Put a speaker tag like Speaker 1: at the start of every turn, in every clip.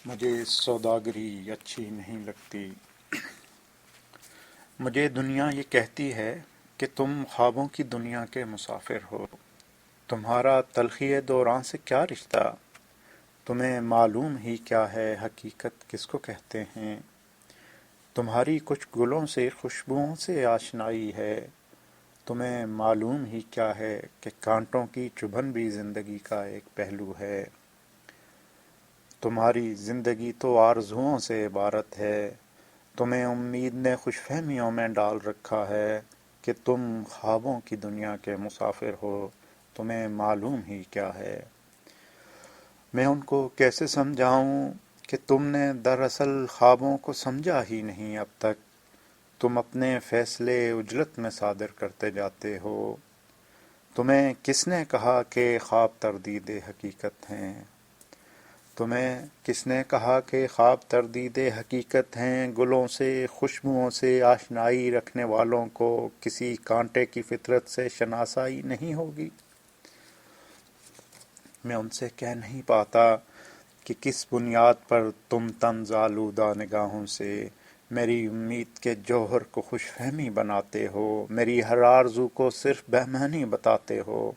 Speaker 1: مجھے سوداگری اچھی نہیں لگتی۔ مجھے دنیا یہ کہتی ہے کہ تم خوابوں کی دنیا کے مسافر ہو۔ تمہارا تلخی دوران سے کیا رشتہ؟ تمہیں معلوم ہی کیا ہے حقیقت کس کو کہتے ہیں؟ تمہاری کچھ گلوں سے خوشبوؤں سے آشنائی ہے۔ تمہیں معلوم ہی کیا ہے کہ کانٹوں کی چبھن بھی زندگی کا ایک پہلو ہے۔ تمہاری زندگی تو آرزوؤں سے عبارت ہے۔ تمہیں امید نے خوش فہمیوں میں ڈال رکھا ہے کہ تم خوابوں کی دنیا کے مسافر ہو۔ تمہیں معلوم ہی کیا ہے؟ میں ان کو کیسے سمجھاؤں کہ تم نے دراصل خوابوں کو سمجھا ہی نہیں اب تک۔ تم اپنے فیصلے عجلت میں صادر کرتے جاتے ہو۔ تمہیں کس نے کہا کہ خواب تردید حقیقت ہیں؟ تمہیں کس نے کہا کہ خواب تردید حقیقت ہیں؟ گلوں سے خوشبوؤں سے آشنائی رکھنے والوں کو کسی کانٹے کی فطرت سے شناسائی نہیں ہوگی۔ میں ان سے کہہ نہیں پاتا کہ کس بنیاد پر تم طنز آلودہ نگاہوں سے میری امید کے جوہر کو خوش فہمی بناتے ہو، میری ہر آرزو کو صرف بہمانی بتاتے ہو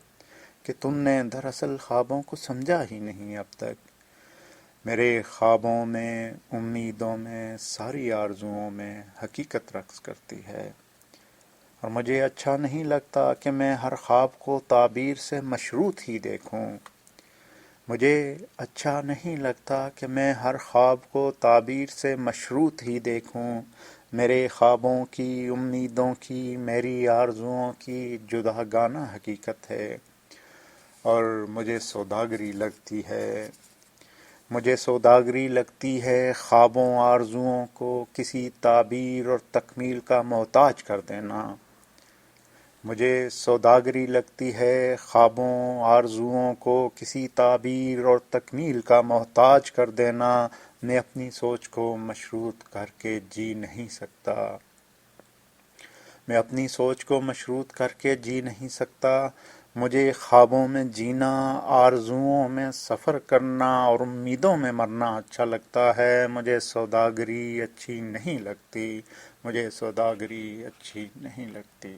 Speaker 1: کہ تم نے دراصل خوابوں کو سمجھا ہی نہیں اب تک۔ میرے خوابوں میں، امیدوں میں، ساری آرزوؤں میں حقیقت رقص کرتی ہے، اور مجھے اچھا نہیں لگتا کہ میں ہر خواب کو تعبیر سے مشروط ہی دیکھوں۔ مجھے اچھا نہیں لگتا کہ میں ہر خواب کو تعبیر سے مشروط ہی دیکھوں۔ میرے خوابوں کی، امیدوں کی، میری آرزوؤں کی جداگانہ حقیقت ہے، اور مجھے سوداگری لگتی ہے۔ مجھے سوداگری لگتی ہے خوابوں آرزوؤں کو کسی تعبیر اور تکمیل کا محتاج کر دینا۔ مجھے سوداگری لگتی ہے خوابوں آرزوؤں کو کسی تعبیر اور تکمیل کا محتاج کر دینا۔ میں اپنی سوچ کو مشروط کر کے جی نہیں سکتا۔ میں اپنی سوچ کو مشروط کر کے جی نہیں سکتا۔ مجھے خوابوں میں جینا، آرزوؤں میں سفر کرنا اور امیدوں میں مرنا اچھا لگتا ہے۔ مجھے سوداگری اچھی نہیں لگتی۔ مجھے سوداگری اچھی نہیں لگتی۔